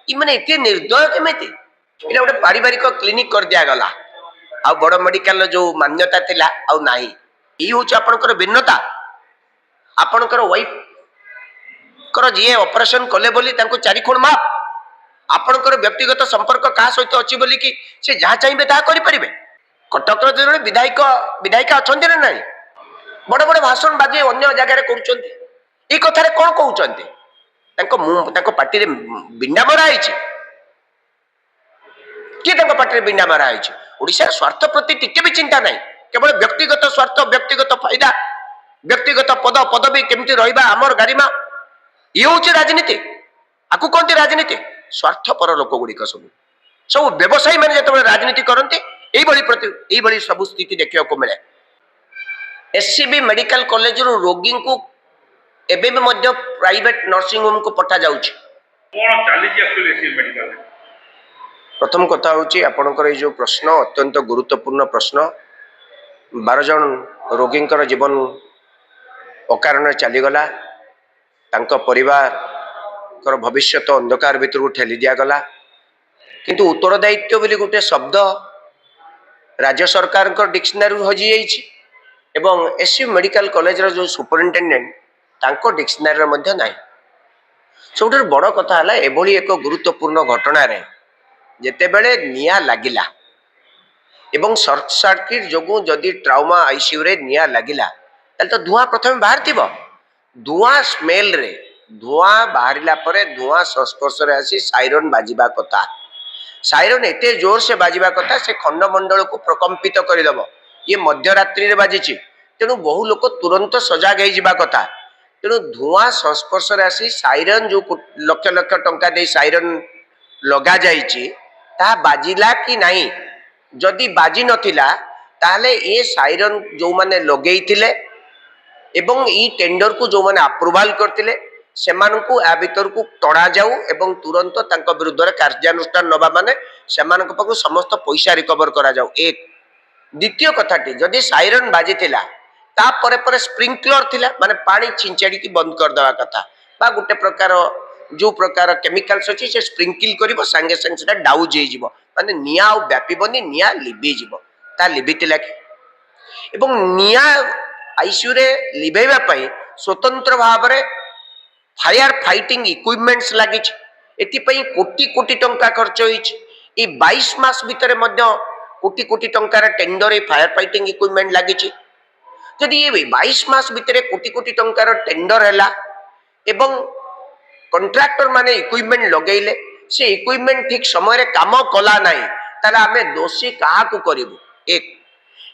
इमाने एते निर्दय केमिति एटा गोटे पारिवारिक क्लिनिक कर दिया गला आ बड़ मेडिकल जो मान्यता थिला आ नाही ई होछ आपनकर भिन्नता आपनकर वाइफ कर जे ऑपरेशन कले बोली तांको चारि खूण माप आपनकर व्यक्तिगत संपर्क का सहित अछि बोली कि से जहा चाहिबे ता करि परिबे कटक रो जने विधायक विधायिका अछंती ना नाही बड़ बड़ भाषण बाजी अन्य जगह रे करूचंती ई कथा रे कोन कहउचंती तांको पार्टी रे बिंडा मरा आइछि कि तांको पार्टी रे बिंडा मरा आइछि ओडिसा स्वार्थ प्रति टिके भी चिंता नाही केवल व्यक्तिगत स्वार्थ व्यक्तिगत फायदा व्यक्तिगत पद पदवी केमति रहिबा हमर गारिमा ये होछि राजनीति आकु कोनती राजनीति स्वार्थपर लोक गुड़िक सब सब व्यवसायी मैंने जो राजनीति करते यही सब स्थिति देखा मिले एससीबी मेडिकल कॉलेज रोगी को एबे भी मध्य प्राइवेट नर्सिंग होम को पठा जाउछि प्रथम कथा होछि आपनकर जो प्रश्न अत्यंत गुरुत्वपूर्ण प्रश्न 12 जन रोगी जीवन अकारण चलीगला परिवार भविष्य अंधकार भितर को ठेली दिगला किंतु उत्तरदायित्व बोली गोटे शब्द राज्य सरकार डिक्शनरी हजि एवं एससी मेडिकल कॉलेज जो सुपरिटेडेंट तांको डिक्शनरी मध्य नाही सब बड़ कथा है एभली एक गुरुत्वपूर्ण घटना रे जेतेबेले निया लागिला एवं शॉर्ट सर्किट जोगु जदि ट्राउमा आईसीयू रे निया लागिला तल तो धुआं प्रथम बाहर थिबो धुआं स्मेल रे धुआं बाहरिला परे धुआं संस्पर्श रे आसी साइरन बाजिबा कथा साइरन एते जोर से बाजिबा कथा से खंडमंडल को प्रकंपित करदेव ये मध्यरात्रि रे बाजिछि तेणु बहु लोक तुरंत सजाग हो जावा कथा तेणु धुआं संस्पर्श रे आसी साइरन जो लक्ष लक्ष टंका दे साइरन लगा जाइछि ता बाजिला कि नाही जदि बाजी नथिला ताले ए साइरन जो माने लगेई थिले एवं ई टेंडर को जो माने अप्रूवल करथिले सेमानकु आ भीतर को तड़ा जाऊ एवं तुरंत तांको विरुद्ध रे कार्यानुष्ठान नबा माने सेमानक पाखु समस्त पैसा रिकवर करा जाऊ एक द्वितीय कथाटी जदि साइरन बाजी थिला ता परे परे स्प्रिंकलर थिला माने पानी छिंचाड़ी की बंद कर देवा कथा बा गुटे प्रकार जो प्रकार केमिकल्स अछि से स्प्रिंकल करिवो संगे संगे सेटा डाउज हे जिवो माने निया आ व्यापीबनी निया लिबी जिवो ता लिबितिला कि एवं निया आईसीयू रे लिबेबा पई स्वतंत्र भाव रे फायर फाइटिंग इक्विपमेंट्स लगी एति पई कोटी कोटी टंका खर्च होइछ ए 22 मास भितरे मध्य कोटी कोटी टंका रे टेंडर ए फायर फाइटिंग इक्विपमेंट लगी जदि ये 22 मास भितरे कोटी कोटी टंका रो टेंडर हैला एवं कॉन्ट्रैक्टर माने इक्विपमेंट लगेइले से इक्विपमेंट ठीक समय रे काम कला नाही ताला हमें दोषी काहा को करिवु एक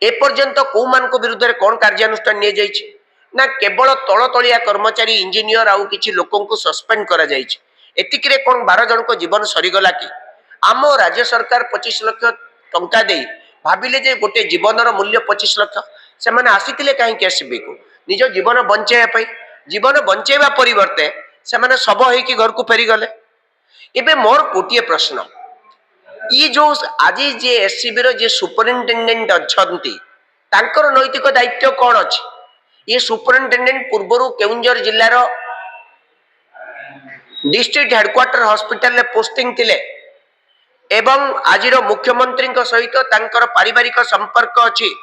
ए पर्यंत को मान को विरुद्ध रे कोन कार्यानुष्ठान निये जाइछि ना केवल तळ तळिया कर्मचारी इंजीनियर आउ किछि लोकन को सस्पेंड करा जाइछि एतिक रे कोन 12 जन को जीवन सरी गला कि आम राज्य सरकार 25 लाख टंका दे भाबिले जे गोटे जीवनर मूल्य 25 लाख से माने आसीतिले काहे केसबी को निज जीवन बंचेया पई जीवन बंचेबा परिवर्ते से माने सब होई कि घर को फेरी गले एबे मोर कोटिए प्रश्न ये जो आज जे एससीबी रो जे सुपरिटेंडेंट अछंती तांकर नैतिक दायित्व कोन अछि ये सुपरिटेंडेंट पूर्वरु केउंझर जिल्लार डिस्ट्रिक्ट हेडक्वार्टर हॉस्पिटल ले पोस्टिंग थिले एवं आजिरो मुख्यमंत्री सहित तांकर पारिवारिक संपर्क अछि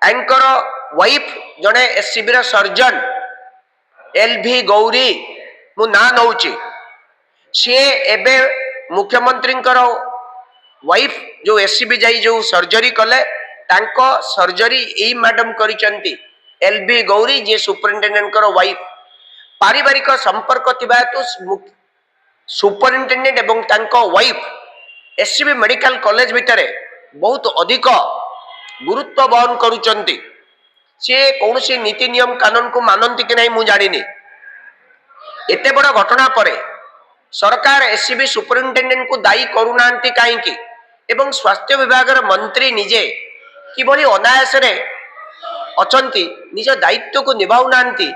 एंकर वाइफ जने एससीबी रो सर्जन एलभी गौरी मु ना नौची से एबे मुख्यमंत्री वाइफ जो एससीबी जाई जो सर्जरी कले तांको सर्जरी एई मैडम करिसंती एलबी गौरी जे सुपरिटेंडेंट वाइफ पारिवारिक संपर्क थिबा तो सुपरिटेंडेंट एवं तांको वाइफ एससीबी मेडिकल कॉलेज भितरे बहुत अधिक गुरुत्व बहन करूचंती से कौनसी नीति नियम कानून को मानती कि नहीं मु जानिनी एते बड़ घटना परे सरकार एससीबी सुपरिटेंडेंट को दायी करूनांती काहेकि एवं स्वास्थ्य विभाग मंत्री निजे किभली अनायास रे अछंती निज दायित्व को निभाउ नांती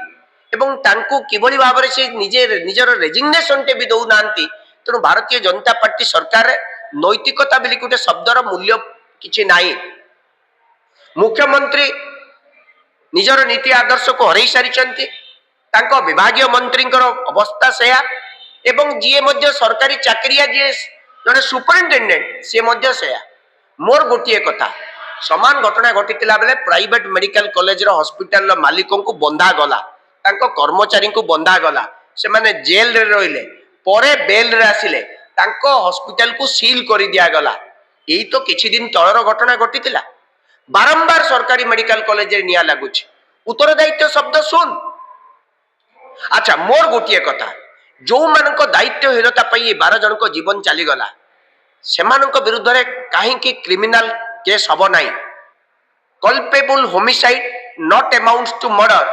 एवं तांको किभली भाव रे से निजे निजर रेजिग्नेशन टे भी दउ नांती तेणु भारतीय जनता पार्टी सरकार नैतिकता बिली गोटे शब्दर मूल्य किछि नाही मुख्यमंत्री निजर नीति आदर्श को हरई सारी विभागीय मंत्री अवस्था सेया ଏବଂ ଯିଏ ମଧ୍ୟ ସରକାରୀ ଚାକିରିଆ ଯିଏ ଜଣେ ସୁପରିନଟେଣ୍ଡେଣ୍ଟ ସିଏ ମଧ୍ୟ ସେୟା। ମୋର ଗୋଟିଏ କଥା, ସମାନ ଘଟଣା ଘଟିଥିଲା ବେଳେ ପ୍ରାଇଭେଟ ମେଡିକାଲ କଲେଜର ହସ୍ପିଟାଲର ମାଲିକଙ୍କୁ ବନ୍ଧା ଗଲା, ତାଙ୍କ କର୍ମଚାରୀଙ୍କୁ ବନ୍ଧା ଗଲା, ସେମାନେ ଜେଲରେ ରହିଲେ, ପରେ ବେଲରେ ଆସିଲେ, ତାଙ୍କ ହସ୍ପିଟାଲକୁ ସିଲ୍ କରି ଦିଆଗଲା। ଏଇ ତ କିଛି ଦିନ ତଳର ଘଟଣା ଘଟିଥିଲା। ବାରମ୍ବାର ସରକାରୀ ମେଡିକାଲ କଲେଜରେ ନିଆଁ ଲାଗୁଛି। ଉତ୍ତରଦାୟିତ୍ୱ ଶବ୍ଦ ଶୁଣ। ଆଚ୍ଛା, ମୋର ଗୋଟିଏ କଥା, ଯୋଉମାନଙ୍କ ଦାୟିତ୍ୱହୀନତା ପାଇଁ 12 ଜଣଙ୍କ ଜୀବନ ଚାଲିଗଲା ସେମାନଙ୍କ ବିରୁଦ୍ଧରେ କାହିଁକି କ୍ରିମିନାଲ କେସ୍ ହବ ନାହିଁ? Culpable homicide not amounts to murder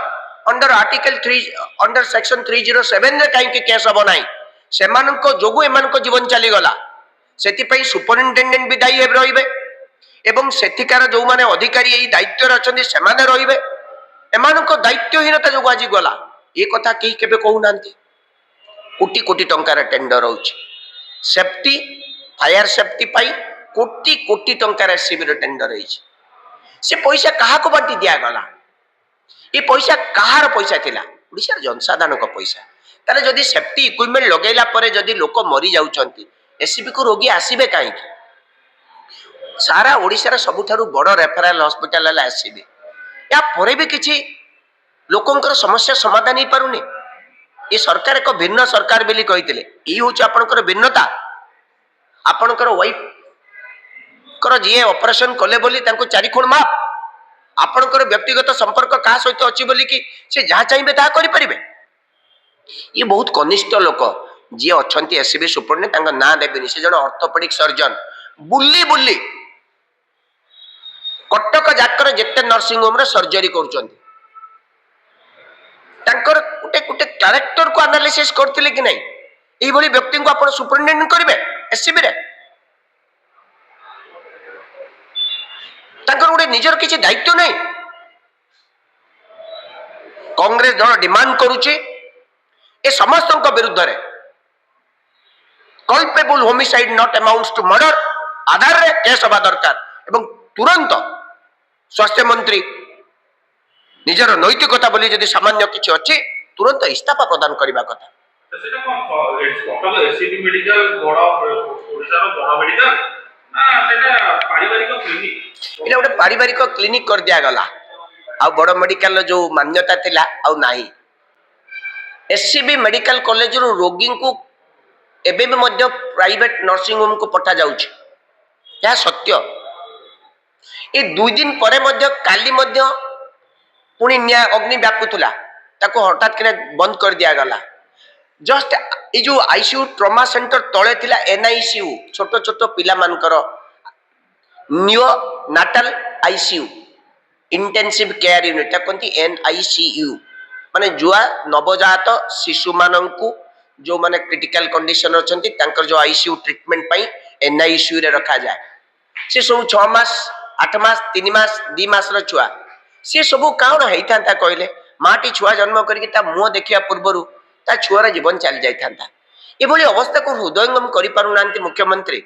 under article 3 under section 307 ରେ କାହିଁକି କେସ୍ ହବ ନାହିଁ? ସେମାନଙ୍କ ଯୋଗୁଁ ଏମାନଙ୍କ ଜୀବନ ଚାଲିଗଲା, ସେଥିପାଇଁ ସୁପରିନଟେଣ୍ଡେଣ୍ଟ ବି ଦାୟୀ ରହିବେ ଏବଂ ସେଠିକାର ଯୋଉମାନେ ଅଧିକାରୀ ଏଇ ଦାୟିତ୍ୱରେ ଅଛନ୍ତି ସେମାନେ ରହିବେ। ଏମାନଙ୍କ ଦାୟିତ୍ୱହୀନତା ଯୋଗୁଁ ଆଜି ଗଲା, ଏ କଥା କେହି କେବେ କହୁନାହାନ୍ତି। କୋଟି କୋଟି ଟଙ୍କାର ଟେଣ୍ଡର ହଉଛି ସେଫ୍ଟି, ଫାୟାର ସେଫ୍ଟି ପାଇଁ କୋଟି କୋଟି ଟଙ୍କାର ଏସସିବି ର ଟେଣ୍ଡର ହେଇଛି। ସେ ପଇସା କାହାକୁ ବାଣ୍ଟି ଦିଆଗଲା? ଏ ପଇସା କାହାର ପଇସା ଥିଲା? ଓଡ଼ିଶାର ଜନସାଧାରଣଙ୍କ ପଇସା। ତାହେଲେ ଯଦି ସେଫ୍ଟି ଇକ୍ୱିପମେଣ୍ଟ ଲଗେଇଲା ପରେ ଯଦି ଲୋକ ମରି ଯାଉଛନ୍ତି, ଏସସିବି କୁ ରୋଗୀ ଆସିବେ କାହିଁକି? ସାରା ଓଡ଼ିଶାର ସବୁଠାରୁ ବଡ଼ ରେଫରାଲ ହସ୍ପିଟାଲ ହେଲା ଏସସିବି। ଏହା ପରେ ବି କିଛି ଲୋକଙ୍କର ସମସ୍ୟା ସମାଧାନ ହେଇପାରୁନି। ଏ ସରକାର ଏକ ଭିନ୍ନ ସରକାର ବୋଲି କହିଥିଲେ, ଏଇ ହଉଛି ଆପଣଙ୍କର ଭିନ୍ନତା। ଆପଣଙ୍କର ୱାଇଫଙ୍କର ଯିଏ ଅପରେସନ କଲେ ବୋଲି ତାଙ୍କୁ 4 ଖୁଣ ମାପ, ଆପଣଙ୍କର ବ୍ୟକ୍ତିଗତ ସମ୍ପର୍କ କାହା ସହିତ ଅଛି ବୋଲି କି ସେ ଯାହା ଚାହିଁବେ ତାହା କରିପାରିବେ? ଇଏ ବହୁତ କନିଷ୍ଠ ଲୋକ ଯିଏ ଅଛନ୍ତି ଏସସିବି ସୁପରିନଟେଣ୍ଡେଣ୍ଟ, ତାଙ୍କ ନାଁ ଦେବେନି, ସେ ଜଣେ ଅର୍ଥୋପେଡିକ ସର୍ଜନ। ବୁଲି ବୁଲି କଟକ ଯାକର ଯେତେ ନର୍ସିଂ ହୋମରେ ସର୍ଜରୀ କରୁଛନ୍ତି, ତାଙ୍କର ଗୋଟେ ଗୋଟେ କ୍ୟାରେକ୍ଟରକୁ ଆନାଲିସିସ୍ କରିଥିଲେ କି ନାହିଁ? এইভাবে ব্যক্তিଙ୍କୁ ଆପଣ ସୁପରିନଟେଣ୍ଡେଣ୍ଟ କରିବେ ଏସସିବି ରେ? ତାଙ୍କର ଗୋଟେ ନିଜର କିଛି ଦାୟିତ୍ୱ ନାହିଁ। କଂଗ୍ରେସ ଦଳ ଡିମାଣ୍ଡ କରୁଛି ଏ ସମସ୍ତଙ୍କ ବିରୁଦ୍ଧରେ କଲପେବୁଲ homicide not amounts to murder ଆଧାରରେ କେସ୍ ହେବା ଦରକାର ଏବଂ ତୁରନ୍ତ ସ୍ୱାସ୍ଥ୍ୟ ମନ୍ତ୍ରୀ ନିଜର ନୈତିକତା ବୋଲି ଯଦି ସାମାନ୍ୟ କିଛି ଅଛି ତୁରନ୍ତ ଇସ୍ତଫା ପ୍ରଦାନ କରିବା କଥା। সেটা কোন কটক এসিবি মেডিকেল বড় ওড়িশার বড় মেডিকেল না সেটা পারিবারিক ক্লিনিক? এটা ଗୋଟେ ପାରିବାରିକ କ୍ଲିନିକ କରି ଦିଆଗଲା, ଆଉ ବଡ ମେଡିକାଲର ଯୋଉ ମାନ୍ୟତା ଥିଲା ଆଉ ନାହିଁ। ଏସସିବି ମେଡିକାଲ କଲେଜରୁ ରୋଗୀଙ୍କୁ ଏବେ ବି ମଧ୍ୟ ପ୍ରାଇଭେଟ ନର୍ସିଂ ହୋମକୁ ପଠାଯାଉଛି, ଏହା ସତ୍ୟ। ଏ 2 ଦିନ ପରେ ମଧ୍ୟ କାଲି ମଧ୍ୟ ପୁଣି ନିଆଁ ଅଗ୍ନି ବ୍ୟାପୁଥିଲା, ତାକୁ ହଠାତ୍ କିନା ବନ୍ଦ କରି ଦିଆଗଲା। ଜଷ୍ଟ এই ଯୋଉ ଆଇସିୟୁ ଟ୍ରମା ସେଣ୍ଟର ତଳେ ଥିଲା ଏନଆଇସିୟୁ, ଛୋଟ ଛୋଟ ପିଲାମାନଙ୍କର neonatal ICU intensive care unit, ତାକୁ କହନ୍ତି ଏନଆଇସିୟୁ। ମାନେ ଯୁଆ ନବଜାତ ଶିଶୁମାନଙ୍କୁ ଯୋଉମାନେ କ୍ରିଟିକାଲ କଣ୍ଡିସନ ଅଛନ୍ତି ତାଙ୍କର ଯୋଉ ଆଇସିୟୁ ଟ୍ରିଟମେଣ୍ଟ ପାଇଁ ଏନଆଇସିୟୁ ରେ ରଖାଯାଏ। ସେ ସବୁ 6 ମାସ 8 ମାସ 3 ମାସ 2 ମାସର ଛୁଆ, ସେ ସବୁ କାରଣ ହେଇଥାନ୍ତା କହିଲେ? ମାଟି ଛୁଆ ଜନ୍ମ କରିକି ତା ମୁହଁ ଦେଖିବା ପୂର୍ବରୁ ତା ଛୁଆର ଜୀବନ ଚାଲି ଯାଇଥାନ୍ତା। ଏଭଳି ଅବସ୍ଥାକୁ ହୃଦୟଙ୍ଗମ କରିପାରୁନାହାନ୍ତି ମୁଖ୍ୟମନ୍ତ୍ରୀ।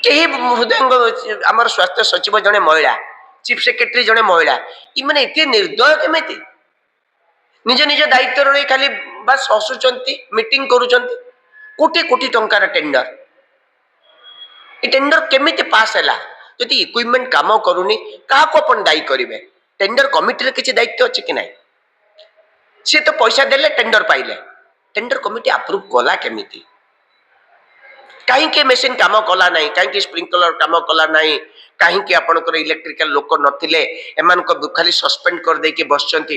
କେହି ହୃଦୟଙ୍ଗମ, ଆମର ସ୍ୱାସ୍ଥ୍ୟ ସଚିବ ଜଣେ ମହିଳା, ଚିଫ ସେକ୍ରେଟାରୀ ଜଣେ ମହିଳା, ଏମାନେ ଏତେ ନିର୍ଦ୍ଦୟ କେମିତି? ନିଜ ନିଜ ଦାୟିତ୍ୱରେ ରହି ଖାଲି ବାସ୍ ହସୁଛନ୍ତି, ମିଟିଂ କରୁଛନ୍ତି। କୋଟି କୋଟି ଟଙ୍କାର ଟେଣ୍ଡର, ଏ ଟେଣ୍ଡର କେମିତି ପାସ୍ ହେଲା? ଯଦି ଇକ୍ୱିପମେଣ୍ଟ କାମ କରୁନି କାହାକୁ ଆପଣ ଦାୟୀ କରିବେ? ଟେଣ୍ଡର କମିଟିରେ କିଛି ଦାୟିତ୍ୱ ଅଛି କି ନାହିଁ? ସେ ତ ପଇସା ଦେଲେ ଟେଣ୍ଡର ପାଇଲେ, ଟେଣ୍ଡର କମିଟି ଆପ୍ରୁଭ କଲା କେମିତି? କାହିଁକି ମେସିନ କାମ କଲା ନାହିଁ? କାହିଁକି ସ୍ପ୍ରିଙ୍କଲର କାମ କଲା ନାହିଁ? କାହିଁକି ଆପଣଙ୍କର ଇଲେକ୍ଟ୍ରିକାଲ ଲୋକ ନଥିଲେ? ଏମାନଙ୍କ ଖାଲି ସସ୍ପେଣ୍ଡ କରିଦେଇକି ବସିଛନ୍ତି।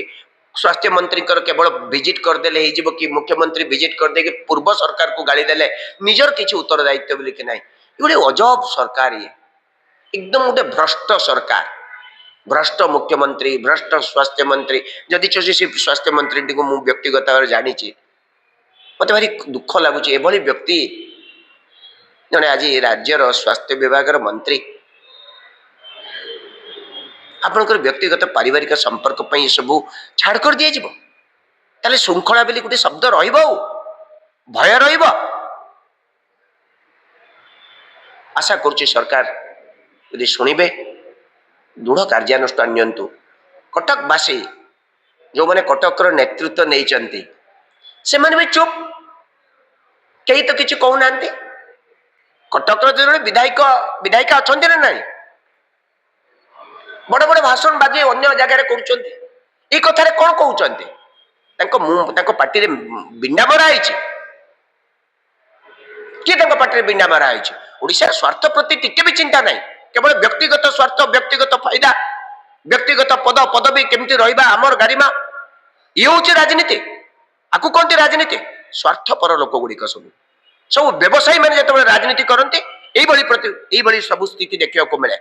ସ୍ୱାସ୍ଥ୍ୟ ମନ୍ତ୍ରୀଙ୍କର କେବଳ ଭିଜିଟ କରିଦେଲେ ହେଇଯିବ କି? ମୁଖ୍ୟମନ୍ତ୍ରୀ ଭିଜିଟ କରିଦେଇକି ପୂର୍ବ ସରକାରକୁ ଗାଳି ଦେଲେ, ନିଜର କିଛି ଉତ୍ତରଦାୟିତ୍ୱ ବୋଲି କି ନାହିଁ। ଗୋଟେ ଅଜବ ସରକାର, ଇଏ ଏକଦମ ଗୋଟେ ଭ୍ରଷ୍ଟ ସରକାର। ଭ୍ରଷ୍ଟ ମୁଖ୍ୟମନ୍ତ୍ରୀ, ଭ୍ରଷ୍ଟ ସ୍ୱାସ୍ଥ୍ୟ ମନ୍ତ୍ରୀ। ଯଦି ସେ ସ୍ୱାସ୍ଥ୍ୟ ମନ୍ତ୍ରୀଟିକୁ ମୁଁ ବ୍ୟକ୍ତିଗତ ଭାବରେ ଜାଣିଛି, ମତେ ଭାରି ଦୁଃଖ ଲାଗୁଛି। ଏଭଳି ବ୍ୟକ୍ତି ଜଣେ ଆଜି ରାଜ୍ୟର ସ୍ୱାସ୍ଥ୍ୟ ବିଭାଗର ମନ୍ତ୍ରୀ, ଆପଣଙ୍କର ବ୍ୟକ୍ତିଗତ ପାରିବାରିକ ସମ୍ପର୍କ ପାଇଁ ଏସବୁ ଛାଡ଼ କରି ଦିଆଯିବ? ତାହେଲେ ଶୃଙ୍ଖଳା ବୋଲି ଗୋଟେ ଶବ୍ଦ ରହିବ, ଆଉ ଭୟ ରହିବ? ଆଶା କରୁଛି ସରକାର ଯଦି ଶୁଣିବେ ଦୃଢ଼ କାର୍ଯ୍ୟାନୁଷ୍ଠାନ ନିଅନ୍ତୁ। କଟକବାସୀ जो मैंने कटकर नेतृत्व नहीं से मैंने भी चुप कहीं तो किसी कहूना कटकर जो विधायक विधायिका अच्छा ना ना बड़ बड़ भाषण बाजी अन्य जगह कर कथार कौन कहते पार्टी बिंडा मरा किए पार्टी बिंडा मरा ओडिशा स्वार्थ प्रति टिके भी चिंता नहीं केवल व्यक्तिगत स्वार्थ व्यक्तिगत फायदा व्यक्तिगत पद पदवी केमती रहा आमर गारिमा ये हूँ राजनीति आपको कहते राजनीति स्वार्थपर लोक गुड़िक सब सब व्यवसायी मैंने जो राजनीति करते सब स्थिति देखा मिले।